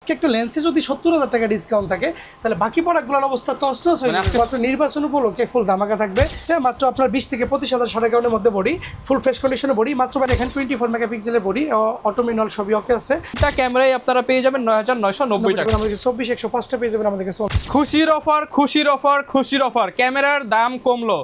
আজকে একটা লেন্সে যদি 70,000 টাকা ডিসকাউন্ট থাকে তাহলে বাকি প্রোডাক্টগুলোর অবস্থা তছনছ হয়ে যাবে। মাত্র নির্বাচন উপলক্ষে ফুল ধামাকা থাকবে, মাত্র আপনার 20 থেকে 25,000 সাড়ে কারণের মধ্যে বডি, ফুল ফ্রেশ কন্ডিশনের বডি, মাত্র এখানে 24 মেগাপিক্সেলের বডি, অটো ম্যানুয়াল সবই ওকে আছে। এটা ক্যামেরায় আপনারা পেয়ে যাবেন 9990 টাকা। আমাদের 24,105টা পেয়ে যাবেন আমাদের কাছে। খুশির অফার খুশির অফার খুশির অফার, ক্যামেরার দাম কমলো।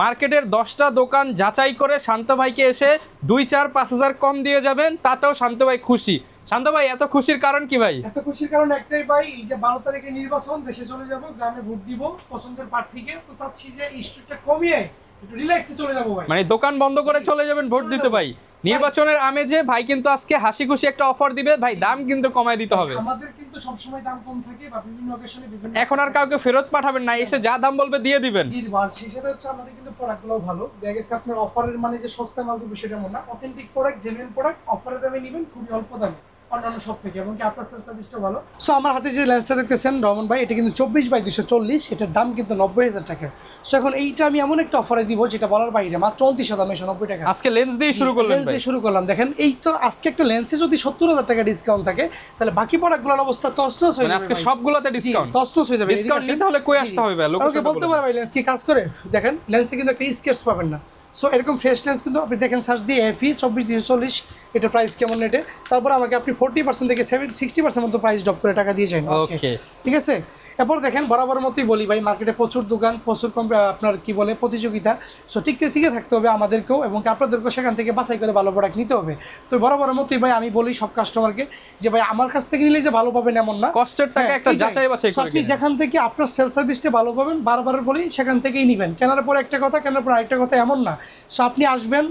মার্কেটের 10টা দোকান যাচাই করে শান্ত ভাইকে এসে 2-4-5 হাজার কম দিয়ে যাবেন, তাতেও শান্ত ভাই খুশি। শান্ত ভাই এত খুশির কারণ কি ভাই? এত খুশির কারণ একটাই ভাই, এই যে 12 তারিখে নির্বাচন, দেশে চলে যাব, গ্রামে ভোট দিব পছন্দের প্রার্থীকে, তো চাচ্ছি যে স্ট্রেসটা কমিয়ে একটু রিল্যাক্সে চলে যাব ভাই। মানে দোকান বন্ধ করে চলে যাবেন ভোট দিতে ভাই। নির্বাচনের আমেজে ভাই কিন্তু আজকে হাসি খুশি একটা অফার দিবে ভাই, দাম কিন্তু কমায় দিতে হবে। আমাদের কিন্তু সবসময় দাম কম থাকে বা বিভিন্ন অকেশনে বিভিন্ন, এখন আর কাউকে ফেরত পাঠাবেন না, এসে যা দাম বলবে দিয়ে দিবেন। আর সেটা হচ্ছে আমাদের কিন্তু প্রোডাক্টগুলো ভালো দেখা গেছে। আপনার অফারের মানে যে সস্তা মাল দেবো সেটা মনে না, অথেন্টিক প্রোডাক্ট, জেনুইন প্রোডাক্ট অফারের দামে নেবেন, খুবই অল্প দামে অন্যান্য সব থেকে, এবং কি আপনার সার্ভিসটা ভালো। সো আমার হাতে যে লেন্সটা দেখতেছেন রমন ভাই, এটা কিন্তু 24/240, এটার দাম কিন্তু 90,000 টাকা। সো এখন এইটা আমি এমন একটা অফারে দিব যেটা বলার বাইরে, মাত্র 29,990 টাকা। আজকে লেন্স দিয়ে শুরু করলেন লেন্স দিয়ে শুরু করলাম। দেখেন এই তো আজকে একটা লেন্সে যদি 70,000 টাকা ডিসকাউন্ট থাকে তাহলে বাকি প্রোডাক্টগুলোর অবস্থা তছনছ হয়ে যাবে। আজকে সবগুলোতে ডিসকাউন্ট, তছনছ হয়ে যাবে। ডিসকাউন্ট নিতে হলে কই আসতে হবে ভাই? ওকে বলতে পারো ভাই লেন্স কি কাজ করে। দেখেন লেন্সে কিন্তু একটা স্কেচ পাবেন না। সো এরকম ফ্রেশ লেন্স কিন্তু আপনি দেখেন সার্চ দিয়ে এফি 24/240, এটা প্রাইস কেমন নেটে, তারপর আমাকে আপনি 40% থেকে 60% মতো প্রাইস ড্রপ করে টাকা দিয়ে যান। ওকে ঠিক আছে। এরপর দেখেন বরাবর মতোই বলি ভাই, মার্কেটে প্রচুর দোকান, প্রচুর আপনার কি বলে প্রতিযোগিতা। সো টিকে থাকতে হবে আমাদেরকেও, এবং আপনাদেরকেও সেখান থেকে বাছাই করে ভালো প্রোডাক্ট নিতে হবে। তো বরাবর মতোই ভাই আমি বলি সব কাস্টমারকে যে ভাই আমার কাছ থেকে নিলে যে ভালো পাবেন এমন না, কষ্টের টাকা একটা যাচাই বাছাই করে আপনি যেখান থেকে আপনার সেল সার্ভিসটা ভালো পাবেন, বারবার বলি সেখান থেকেই নেবেন। কেনার পর একটা কথা, কেনার পর আরেকটা কথা এমন না। সো আপনি আসবেন,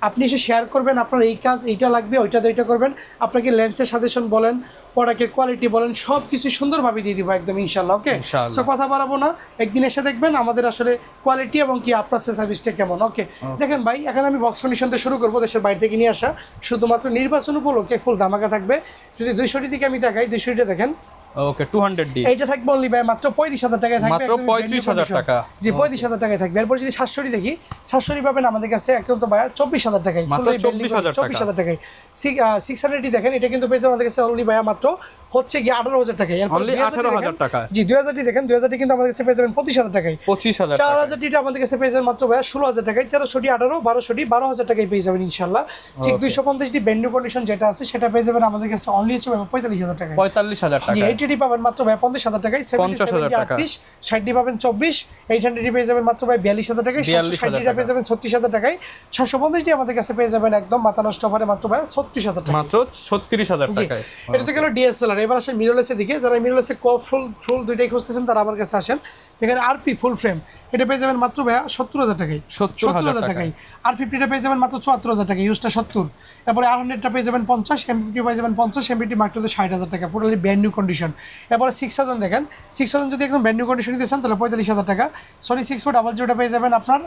আপনি এসে শেয়ার করবেন আপনার এই কাজ এইটা লাগবে, ওইটা করবেন, আপনাকে লেন্সের সাজেশন বলেন, প্রোডাক্টের কোয়ালিটি বলেন, সব কিছু সুন্দরভাবে দিয়ে দিব একদম ইনশাল্লাহ। ওকে, সো কথা বাড়াবো না, একদিন এসে দেখবেন আমাদের আসলে কোয়ালিটি এবং কি আপনার সেল সার্ভিসটা কেমন। ওকে দেখেন ভাই, এখন আমি বক্স কন্ডিশন থেকে শুরু করবো, দেশের বাইরে থেকে নিয়ে আসা, শুধুমাত্র নির্বাচন উপলক্ষে ফুল ধামাকা থাকবে। যদি 200টি দিকে আমি দেখাই, 200টা দেখেন। ওকে 200D এইটা থাকবে অনলি ভাই মাত্র 35,000 টাকায় থাকবে, মাত্র 35,000 টাকা। জি 35,000 টাকায় থাকবে। এরপর যদি 700টি দেখি, 700টি পাবেন আমাদের কাছে একদম তো ভাই 24,000 টাকায়, মাত্র 24,000 টাকায়। 600টি দেখেন, এটা কিন্তু পেয়েছে আমাদের কাছে অনলি ভাই মাত্র হচ্ছে কি 18,000 টাকায়। এরপর 18,000 টাকা। জি 2000টি দেখেন, 2000টি কিন্তু আমাদের কাছে পেয়ে যাবেন 25,000 টাকায়। 25,000 টাকা। 4000টি আমাদের কাছে পেয়ে যাবেন মাত্র ভাই 16,000 টাকায়। 1300টি 18, 1200টি 12,000 টাকায় পেয়ে যাবেন ইনশাআল্লাহ। ঠিক 250টি ব্র্যান্ড নিউ কন্ডিশন যেটা আছে সেটা পেয়ে যাবেন আমাদের কাছে অনলি হচ্ছে 45,000 টাকায়। 45,000 টাকা। জি 80টি পাবেন মাত্র ভাই 50,000 টাকায়। 50,000 টাকা। 60টি পাবেন 24, 800টি পেয়ে যাবেন মাত্র ভাই 42,000 টাকায়। 760টি পেয়ে যাবেন 36,000 টাকায়। 750টি আমাদের কাছে পেয়ে যাবেন একদম মাথা নষ্ট অফারে মাত্র ভাই 36,000 টাকা। মাত্র 36,000 টাকায়। এটা তো গেল ডিএসএলআর। এবার আসেন মিররলেসের দিকে। যারা মিররলেসে ফুল দুইটাই খুঁজতেছেন তারা আমার কাছে আসেন। এখানে আরপি ফুল ফ্রেম এটা পেয়ে যাবেন মাত্র ভাই 70,000 টাকায়। 70,000 টাকায়। আর 50টা পেয়ে যাবেন মাত্র 74,000 টাকা, ইউজটা 70। তারপরে আর 100টা পেয়ে যাবেন 50, এমপিটি পেয়ে যাবেন 50, এমপিটি মাত্র 60,000 টাকা, পুরোলি ব্র্যান্ড নিউ কন্ডিশন। এরপরে 6000 দেখেন, 6000 যদি একদম ব্র্যান্ড নিউ কন্ডিশন নিতে চান তাহলে 45,000 টাকা। সরি 6400 পেয়ে যাবেন আপনার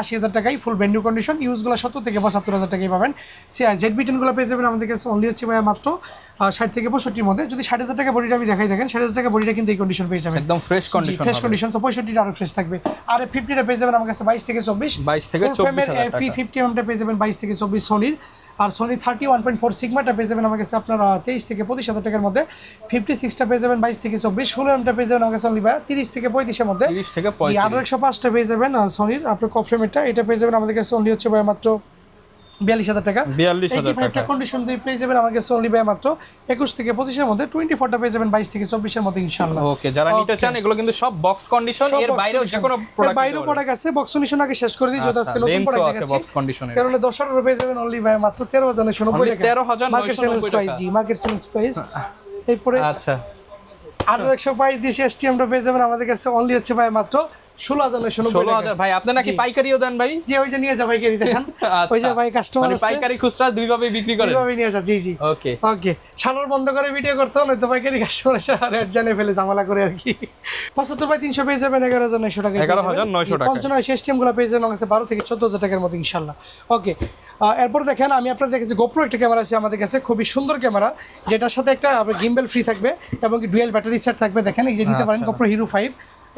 80,000 টাকায়, ফুল ব্র্যান্ড নিউ কন্ডিশন, ইউজগুলো 70 থেকে 72,000 টাকায় পাবেন। জেড10গুলো পেয়ে যাবেন আমাদের কাছে অনলি হচ্ছে ভাই মাত্র 60 থেকে 65-র মধ্যে। যদি 60,000 টাকা বডিটা আমি দেখাই, দেখেন 60,000 টাকা বডিটা কিন্তু এই কন্ডিশন পেয়ে যাবেন, একদম ফ্রেশ কন্ডিশন। Fresh condition. তো 65টা আরো ফ্রেশ থাকবে। আর 50টা পেয়ে যাবেন আমার কাছে 22 থেকে 24, 22 থেকে 24,000 টাকা। 50 mm পেয়ে যাবেন 22 থেকে 24 সোনির। আর সোনি 31.4 সিগমাটা পেয়ে যাবেন আমার কাছে আপনার 23 থেকে 25,000 টাকার মধ্যে। 56টা পেয়ে যাবেন 22 থেকে 24, 16 mm পেয়ে যাবেন আমার কাছে অনলি 30 থেকে 35-এর মধ্যে। 30 থেকে 35। জি 105টা পেয়ে যাবেন সোনির আপনার কফ্রেমেরটা, এটা পেয়ে যাবেন আমাদের কাছে অনলি হচ্ছে ভাই মাত্র 42,000 টাকা। 42,000 টাকা। কন্ডিশন দিয়ে পেয়ে যাবেন আমার কাছে অনলি ভাই মাত্র 21 থেকে 25-এর মধ্যে। 24টা পেয়ে যাবেন 22 থেকে 24-এর মধ্যে ইনশাআল্লাহ। ওকে যারা নিতে চান এগুলো কিন্তু সব বক্স কন্ডিশন, এর বাইরেও যে কোনো প্রোডাক্ট, বাইরেও প্রোডাক্ট আছে। বক্স কন্ডিশন আগে শেষ করে দিই, যেটা আজকে নতুন প্রোডাক্ট দেখাচ্ছি। বক্স কন্ডিশনের কারণ 10,000 পেয়ে যাবেন অনলি ভাই মাত্র 13,990 টাকা। 13,990 মার্কেট সেলিং প্রাইস। জি মার্কেট সেলিং প্রাইস। এরপরে আচ্ছা 1865 এসটিএমটা পেয়ে যাবেন আমাদের কাছে অনলি হচ্ছে ভাই মাত্র 16,990 টাকা। 16,000। ভাই আপনি নাকি পাইকারিও দেন ভাই? জি ওই যে নিয়ে যা পাইকারি দেখেন, ওই যে ভাই কাস্টমার মানে আছে পাইকারি খুচরা দুই ভাবে বিক্রি করেন? দুইভাবে নিয়ে যা। জি জি ওকে ওকে। শালোর বন্ধ করে ভিডিও করতে হলে তো পাইকারি কাস্টমার এসে রেট জানে ফেলে ঝামেলা করে আর কি। 75/300 পেয়ে যাবেন 11,900 টাকা। 11,900 টাকা। 55 সিস্টেম গুলো পেয়ে যাবেন আমাদের 12 থেকে 14,000 টাকার মধ্যে ইনশাআল্লাহ। ওকে এরপর দেখেন আমি আপনাদের দেখেছি গোপ্রো একটা ক্যামেরা আছে আমাদের কাছে, খুবই সুন্দর ক্যামেরা, যেটার সাথে একটা গিম্বেল ফ্রি থাকবে এবং ডুয়েল ব্যাটারি সেট থাকবে। দেখেন এই যে নিতে পারেন গোপ্রো হিরো 5,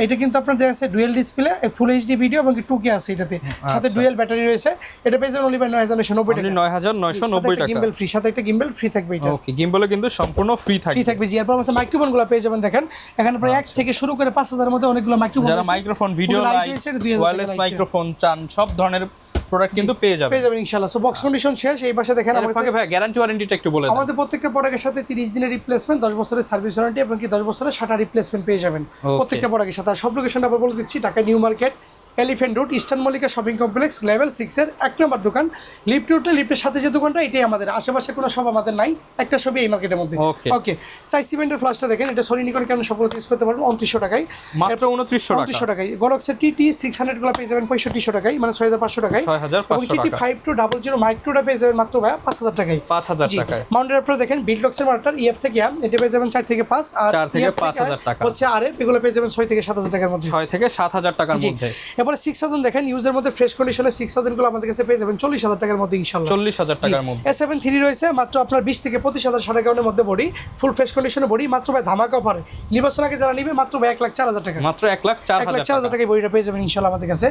এটা কিন্তু আপনার দেখা যাচ্ছে dual display, full HD video এবং 2K আছে এটাতে, সাথে ডুয়েল ব্যাটারি রয়েছে। এটা পেয়ে যাবেন অনলি বাই 9990 টাকা। 9990 টাকা। গিম্বল ফ্রি, সাথে একটা গিম্বল ফ্রি থাকবে এটা। ওকে, গিম্বলও কিন্তু সম্পূর্ণ ফ্রি থাকবে। জি। এরপর আছে মাইক্রোফোনগুলো পেয়ে যাবেন, দেখেন এখানে প্রায় 1 থেকে শুরু করে 5000 এর মধ্যে অনেকগুলো মাইক্রোফোন আছে। যারা microphone, video light, wireless microphone চান, সব ধরনের প্রোডাক্ট কিন্তু পেয়ে যাবেন ইনশাআল্লাহ। সো বক্স কন্ডিশন শেষ। এই পাশে দেখেন আমাদের ভাই গ্যারান্টি ওয়ারেন্টিটা একটু বলে দেন। আমাদের প্রত্যেকটা প্রোডাক্টের সাথে 30 দিনের রিপ্লেসমেন্ট, 10 বছরের সার্ভিস ওয়ারেন্টি এবং 10 বছরের শাটার রিপ্লেসমেন্ট পেয়ে যাবেন প্রত্যেকটা প্রোডাক্টের সাথে। সব লোকেশনটা আবার বলে দিচ্ছি, Dhaka new market, elephant road, eastern Mallika shopping complex, level 6 এর 1 নম্বর দোকান। লিফট রোডে, লিফটের সাথে যে দোকানটা এটাই আমাদের, আশেপাশে কোনো শপ আমাদের নাই, একটা শপই এই মার্কেটের মধ্যে। ওকে, সাইজ সিমেন্টের ফ্লাশটা দেখেন, এটা সনি নিকন ক্যামেরা সফল ইউজ করতে পারবেন 2900 টাকায়, মাত্র 2900 টাকায়। গলক্সের টি 600 গুলো পেয়ে যাবেন 6500 টাকায়, মানে 6500 টাকায়। 6500 টাকা। 5200 মাইক্রোটা পেয়ে যাবেন মাত্র 5000 টাকায়। 5000 টাকায়। মাউন্টের আপনারা দেখেন বিল্ডলক্সের মার্টার ইএফ থেকে আম, এটা পেয়ে যাবেন 4 থেকে 5, আর 4 থেকে 5000 টাকা হচ্ছে আরএফ, এগুলো পেয়ে যাবেন 6 থেকে 7000 টাকার মধ্যে। 6 থেকে 7000 টাকার মধ্যে। এবারে 6000 দেখেন, ইউজের মধ্যে ফ্রেশ কন্ডিশনে 6000 গুলো আমাদের কাছে পেয়ে যাবেন 40000 টাকার মধ্যে ইনশাআল্লাহ। 40000 টাকার মধ্যে। S7 3 রয়েছে মাত্র আপনার 20 থেকে 25000 সাড়ে কাউনের মধ্যে বডি, ফুল ফ্রেশ কন্ডিশনে বডি, মাত্র ভাই ধামাকা অফারে নির্বাচন আগে যারা নিবে মাত্র 1,04,000 টাকা, মাত্র 1,04,000 টাকায় বডিটা পেয়ে যাবেন ইনশাআল্লাহ আমাদের কাছে।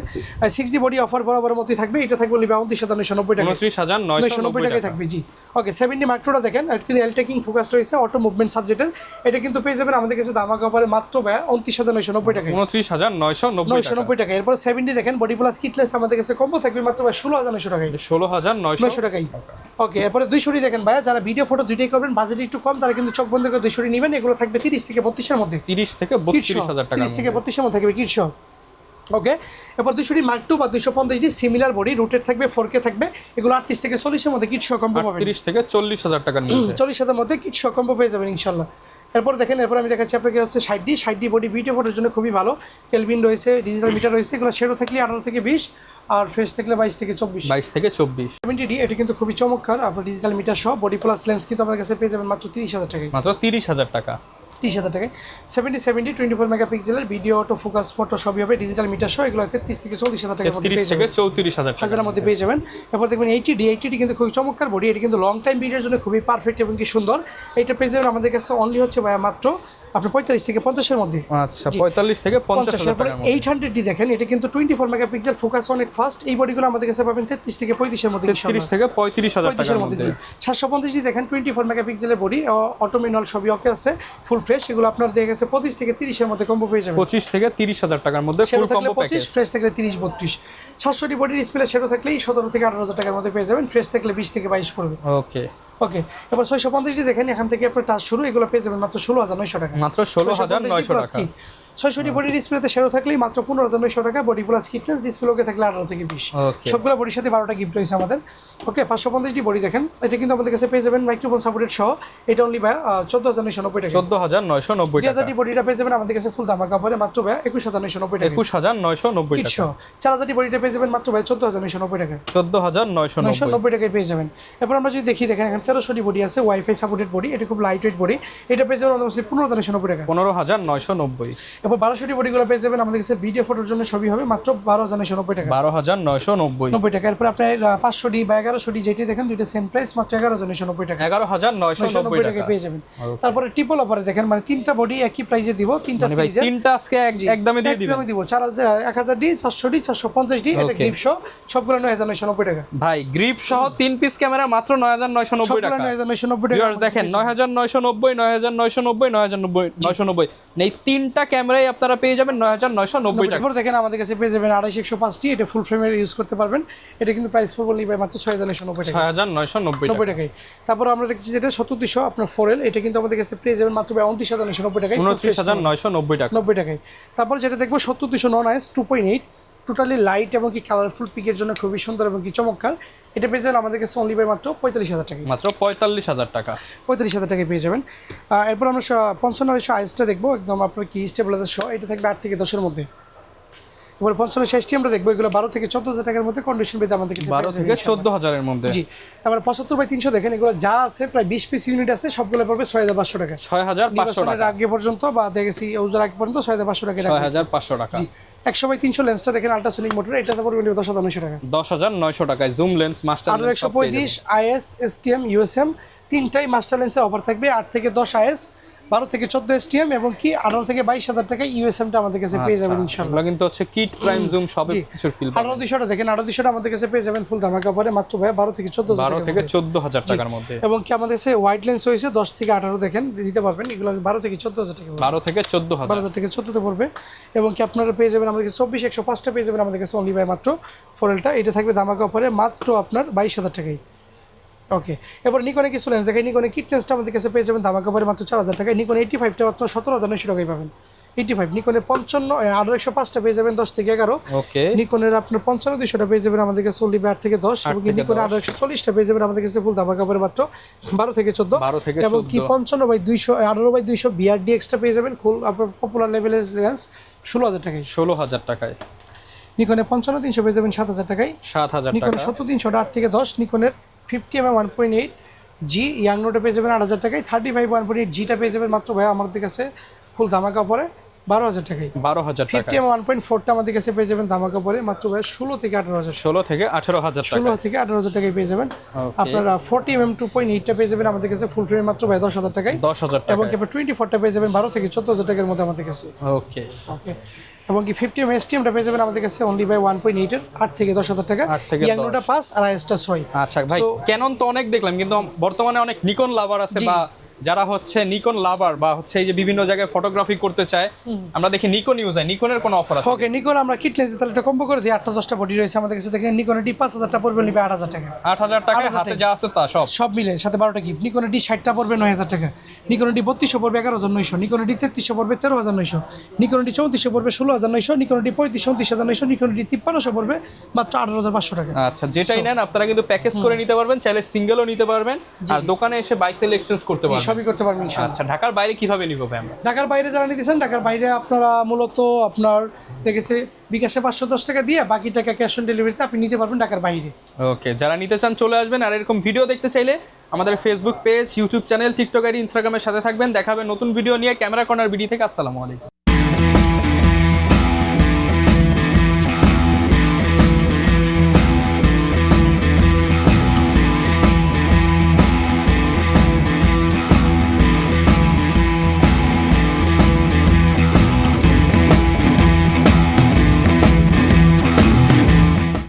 6D বডি অফার বরাবর মতই থাকবে, এটা থাকবে লিবা 29,990 টাকা, 29,990 টাকায় থাকবে। জি ওকে, 7D মাইক্রোটা দেখেন, এটা কিন্তু এল টেকিং ফোকাস রয়েছে, অটো মুভমেন্ট সাবজেক্টের, এটা কিন্তু পেয়ে যাবেন আমাদের কাছে ধামাকা অফারে মাত্র 29,990 টাকা, 29,990 টাকা। এরপর 7D দেখেন, বডি প্লাস কিটলেস আমাদের কাছে কম্বো থাকবে মাত্র 16,900 টাকায়, 16,900 টাকায়। ওকে, এরপরে 200 দেখেন ভাইয়া, যারা ভিডিও ফটো দুইটাই করবেন, বাজেট একটু কম, তারা কিন্তু চোখ বন্ধ করে 200 নেবেন। এগুলো থাকবে 30 থেকে 32 এর মধ্যে, 30 থেকে 32,000 টাকা, 30 থেকে 32 এর মধ্যে থাকবে কিটস। ওকে, এরপর 200 মার্ক 2 বা 250D সিমিলার বডি, রুটেড থাকবে, 4K থাকবে, এগুলো 38 থেকে 40 এর মধ্যে কিটস কম্বো পাবেন, 30 থেকে 40,000 টাকার মধ্যে, 40,000 মধ্যে কিটস কম্বো পেয়ে যাবেন ইনশাআল্লাহ। এরপর দেখেন, এরপর আমি দেখাচ্ছি আপনাকে হচ্ছে 60D বডি, ভিডিও ফটোর জন্য খুবই ভালো, কেলভিন রয়েছে, ডিজিটাল মিটার রয়েছে, এগুলো শেডো থাকলে 18 থেকে 20, আর ফ্রেশ থাকলে 22 থেকে 24, 22 থেকে 24। 70D এটা কিন্তু খুবই চমৎকার, আপনার ডিজিটাল মিটার সহ বডি প্লাস লেন্স কিন্তু আমাদের কাছে পেয়ে যাবেন মাত্র 30,000 টাকায়, মাত্র 30,000 টাকা, 30,000 টাকায়। 70 24 মেগাপিক্সেলের ভিডিও, অটো ফোকাস, ফটো সবই হবে, ডিজিটাল মিটার সহ, এগুলো 30 থেকে 40,000 টাকার মধ্যে পেয়ে যাবেন, 34,000 টাকার মধ্যে পেয়ে যাবেন। এরপর দেখবেন 80D কিন্তু খুবই চমৎকার বডি, এটা কিন্তু লং টাইম ভিডিওর জন্য খুবই পারফেক্ট এবং কি সুন্দর। এটা পেয়ে যাবেন আমাদের কাছে অনলি হচ্ছে ভাইয়া মাত্র আপনার 45 থেকে 50 এর মধ্যে। আচ্ছা, 45 থেকে 50,000 টাকা। 800D দেখেন, এটা কিন্তু 24 মেগাপিক্সেল, ফোকাস অনেক ফাস্ট, এই বডিগুলো আমাদের কাছে পাবেন 33 থেকে 35 এর মধ্যে, 33 থেকে 35,000 টাকার মধ্যে। 750D দেখেন, 24 মেগাপিক্সেলের বডি, অটো ম্যানুয়াল সবই ওকে আছে, ফুল ফ্রেশ, এগুলো আপনার দিয়ে গেছে 25 থেকে 30 এর মধ্যে কম্বো পেয়ে যাবেন, 25 থেকে 30,000 টাকার মধ্যে ফুল কম্বো প্যাকেজ। ফ্রেশ থাকলে 30 32, 700D বডি ডিসপ্লে সেটা থাকলেই 17 থেকে 18,000 টাকার মধ্যে পেয়ে যাবেন, ফ্রেশ থাকলে 20 থেকে 22 পড়বে। ওকে ওকে, এবার 650D দেখেন, এখান থেকে আপনার টাচ শুরু, এগুলো পেয়ে যাবেন মাত্র 16,900 টাকা, মাত্র 16,900 টাকা। 600D বডি ডিসপ্লেতে শেয়ারও থাকলেই মাত্র 15,900 টাকা, বডি প্লাস কিটনেস, ডিসপ্লেকে থাকলে 18 থেকে 20, সবগুলো বডির সাথে 12টা গিফট রয়েছে আমাদের। ওকে, 550D বডি দেখেন, এটা কিন্তু আমাদের কাছে পেয়ে যাবেন মাইক্রোফোন সাপোর্টেড সহ, এটা অনলি ভাই 14,990 টাকা, 14,990 টাকা। 2000D বডিটা পেয়ে যাবেন আমাদের কাছে ফুল ধামাকা অফারে মাত্র ভাই 21,990 টাকা, 21,990 টাকা। 4000D বডিটা পেয়ে যাবেন মাত্র ভাই 14,990 টাকা, 14,990 টাকায় পেয়ে যাবেন। এরপর আমরা যদি দেখি, দেখেন এখানে 1300D বডি আছে, ওয়াইফাই সাপোর্টেড বডি, এটা খুব লাইট ওয়েট বডি, এটা পেয়ে যাবেন আমাদের 15,990 টাকা, 15,990। এরপর 1200D বডিগুলো পেয়ে যাবেন আমাদের কাছে ভিডিও ফটোর জন্য সবই হবে মাত্র 12,990 টাকা, 12,990 টাকা। এরপর আপনার 500D বা 1100D যেটি দেখেন, দুইটা সেম প্রাইস, মাত্র 11,990 টাকা, 11,990 টাকা পেয়ে যাবেন। তারপরে ট্রিপল অফারে দেখেন, মানে তিনটা বডি একই প্রাইসে দিব, তিনটা সাইজে, তিনটা আজকে একদমই দিয়ে দিবেন, একদমই দিব 1000D 400D 450D, এটা গ্রিপ সহ সবগুলো 9,990 টাকা ভাই, গ্রিপ সহ 3 পিস ক্যামেরা মাত্র 9,990 টাকা, 9,990 টাকা। ভিউয়ার্স দেখেন, 9,990 9,990 9,990, এই তিনটা ক্যামেরাই আপনারা পেয়ে যাবেন 9,990 টাকা। এরপর দেখেন আমাদের কাছে পেয়ে যাবেন 2,105D, এটা ফুল ফ্রেমের ইউজ করতে পারবেন, এটা কিন্তু প্রাইস পড়বে নিবে মাত্র 6,990 টাকা, 6,990 টাকায়। তারপর আমরা দেখছি যেটা 3700 আপনার 4L, এটা কিন্তু আমাদের কাছে পেয়ে যাবেন মাত্র 29,990 টাকায়, 29,990 টাকা, 90 টাকায়। তারপর যেটা দেখবো 70200 নন আইস 2.8, টোটালি লাইট এবং কি কালারফুল পিকের জন্য খুবই সুন্দর এবং কি চমৎকার, এটা পেয়ে যাবেন আমাদের কাছে অনলি বাই মাত্র 45,000 টাকা, মাত্র 45,000 টাকা, 45,000 টাকায় পেয়ে যাবেন। এরপর আমরা 5500 আইসটা দেখবো, একদম আপনার কি স্টেবিলাইজার সহ, এটা থাকবে 8 থেকে 10 এর মধ্যে। এবার 5560 আমরা দেখবো, এগুলো 12 থেকে 14,000 টাকার মধ্যে কন্ডিশন পেতে আমাদের কাছে 12 থেকে 14,000 এর মধ্যে। জি, তারপর 75/300 দেখেন, এগুলো যা আছে প্রায় 20 পিস ইউনিট আছে, সবগুলো পড়বে 6,500 টাকা, 6,500 টাকা আগে পর্যন্ত বা দেখেছি ইউজার আগে পর্যন্ত 6,500 টাকা, 6,500 টাকা। জি, 100/300 লেন্সটা দেখেন, আল্ট্রাসোনিক মোটর, এটা তো পড়বে 10,900 টাকা, 10,900 টাকায় zoom lens, master lens, 135 IS STM USM তিনটাই মাস্টার লেন্সের অফার থাকবে, 8 থেকে 10 IS 12 থেকে 14 STM এবং কি 18 থেকে 22,000 টাকা ইউএসএমটা আমাদের কাছে পেয়ে যাবেন ইনশাআল্লাহ। এগুলো কিন্তু হচ্ছে কিট প্রাইম জুম সবই কিছুর ফিল পাবেন। 18,200টা দেখেন, 18,200টা আমাদের কাছে পেয়ে যাবেন ফুল ধামাকা পরে মাত্র ভাই 12 থেকে 14,000 টাকা। 12 থেকে 14,000 টাকার মধ্যে। এবং কি আমাদের কাছে ওয়াইড লেন্স হয়েছে 10 থেকে 18 দেখেন নিতে পারবেন, এগুলো 12 থেকে 14,000 টাকা। 12 থেকে 14,000। 12,000 থেকে 14তে পড়বে। এবং কি আপনারা পেয়ে যাবেন আমাদের কাছে 24-105টা পেয়ে যাবেন আমাদের কাছে অনলি বাই মাত্র ফোরেলটা। এটা থাকবে ধামাকা পরে মাত্র আপনার 22,000 টাকায়। ওকে, এবার নিকনে কিছু লেন্স দেখেন। নিকনে কিট লেন্সটা আমাদের কাছে পেয়ে যাবেন ধামাকা পরে মাত্র 4,000 টাকায়। নিকন 85টা মাত্র 17,900 টাকায় পাবেন। 85 নিকনের 55-105টা পেয়ে যাবেন 10 থেকে 11। ওকে, নিকনের আপনার 55-200টা পেয়ে যাবেন আমাদের কাছে অনলি বাই 8 থেকে 10। এবং কি নিকনের 140টা পেয়ে যাবেন আমাদের কাছে ফুল ধামাকা পরে মাত্র 12 থেকে 14। এবং কি 55/200 18/200 BRDX-টা পেয়ে যাবেন ফুল আপনার পপুলার লেভেলের লেন্স 16,000 টাকায়। 16,000 টাকায়। নিকনের 55-300 পেয়ে যাবেন 7,000 টাকায়। 7,000 টাকা। নিকনের 70-300 8 থেকে 10। নিকনের 50mm 1.8 জি ইয়াং নোটে পেয়ে যাবেন 8,000 টাকায়। 35 1.8 জিটা পেয়ে যাবেন মাত্র ভাই আমাদের কাছে ফুল ধামাকা পরে 12,000 টাকায়। 12,000 টাকা। 50mm 1.4টা আমাদের কাছে পেয়ে যাবেন ধামাকা পরে মাত্র ভাই 16 থেকে 18,000। 16 থেকে 18,000 টাকা। 16 থেকে 18,000 টাকায় পেয়ে যাবেন। আপনারা 40mm 2.8টা পেয়ে যাবেন আমাদের কাছে ফুল ফ্রেম মাত্র ভাই 10,000 টাকায়। 10,000 টাকা। এবং কি 24টা পেয়ে যাবেন 12 থেকে 14,000 টাকার মধ্যে আমাদের কাছে। ওকে, ওকে, এবং কি 50mm STMটা পেয়ে যাবেন আমাদের কাছে অনলি বাই 1.8 এর 8 থেকে 10,000 টাকা। 8 থেকে 10। ইয়াংনোটা 5 আর আইএসটা 6। আচ্ছা ভাই, ক্যানন তো অনেক দেখলাম, কিন্তু বর্তমানে অনেক নিকন লাভার আছে, বা যারা হচ্ছে নিকন লাভার বা হচ্ছে এই যে বিভিন্ন জায়গায় ফটোগ্রাফি করতে চায়, আমরা দেখি নিকন ইউজ হয়, নিকনের কোনো অফার আছে? ওকে, নিকন আমরা কিট লেন্স তাহলে এটা কম্বো করে দিই। 8-10টা বডি রয়েছে আমাদের কাছে দেখেন। নিকনের ডি 5,000টা পড়বে নিবে 8,000 টাকা। 8,000 টাকা হাতে যা আছে তা সব মিলে সাথে 12টা গিফট। নিকনের ডি 60টা পড়বে 9,000 টাকা। নিকনের ডি 3200 পড়বে 11,900। নিকনের ডি 3300 পড়বে 13,900। নিকনের ডি 3400 পড়বে 16,900। নিকনের ডি 3500 29,900। নিকনের ডি 5300 পড়বে মাত্র 18,500 টাকা। আচ্ছা, যেটাই নেন আপনারা কিন্তু প্যাকেজ করে নিতে পারবেন, চাইলে সিঙ্গেলও নিতে পারবেন, আর দোকানে এসে বাই সেল এক্সচেঞ্জ করতে পারবেন, সবই করতে পারবেন ইনশাআল্লাহ। আচ্ছা, ঢাকার বাইরে কিভাবে নিব ভাই আমরা? ঢাকার বাইরে যারা নিতেছেন, ঢাকার বাইরে আপনারা মূলত আপনার দেখেছে বিকাশে 510 টাকা দিয়ে বাকি টাকা ক্যাশ অন ডেলিভারিতে আপনি নিতে পারবেন ঢাকার বাইরে। ওকে, যারা নিতে চান চলে আসবেন। আর এরকম ভিডিও দেখতে চাইলে আমাদের Facebook page, YouTube channel, TikTok ID, ইনস্টাগ্রামের সাথে থাকবেন। দেখাবেন নতুন ভিডিও নিয়ে। ক্যামেরা কর্নার বিডি থেকে আসসালামু আলাইকুম।